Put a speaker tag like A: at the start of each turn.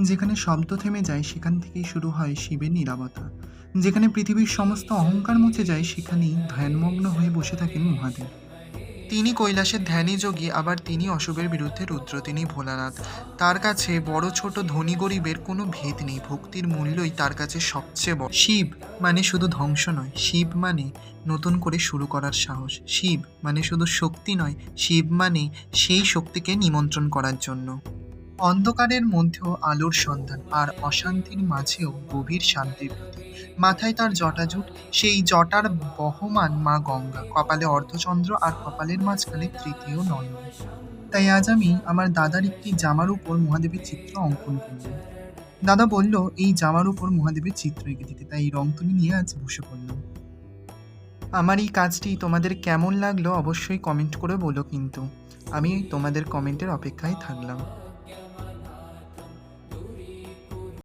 A: যেখানে শব্দ থেমে যায় সেখান থেকেই শুরু হয় শিবের নীরবতা। যেখানে পৃথিবীর সমস্ত অহংকার মুছে যায় সেখানেই ধ্যানমগ্ন হয়ে বসে থাকেন মহাদেব। তিনি কৈলাসের ধ্যানী যোগী, আবার তিনি অশুভের বিরুদ্ধে রুদ্র, তিনি ভোলানাথ। তার কাছে বড় ছোট ধনী গরিবের কোনো ভেদ নেই, ভক্তির মূল্যই তার কাছে সবচেয়ে বড়। শিব মানে শুধু ধ্বংস নয়, শিব মানে নতুন করে শুরু করার সাহস। শিব মানে শুধু শক্তি নয়, শিব মানে সেই শক্তিকে নিমন্ত্রণ করার জন্য। অন্ধকারের মধ্যেও আলোর সন্ধান, আর অশান্তির মাঝেও গভীর শান্তির প্রতীক। মাথায় তার জটাজুট, সেই জটার বহমান মা গঙ্গা, কপালে অর্ধচন্দ্র, আর কপালের মাঝখানে তৃতীয় নয়ন। তাই আজ আমি আমার দাদার একটি জামার উপর মহাদেবের চিত্র অঙ্কন করলাম। দাদা বলল এই জামার উপর মহাদেবের চিত্র এঁকে দিতে, তাই এই রং তুলি নিয়ে আজ বসে পড়লাম। আমার এই কাজটি তোমাদের কেমন লাগলো অবশ্যই কমেন্ট করে বলো কিন্তু। আমি তোমাদের কমেন্টের অপেক্ষায় থাকলাম।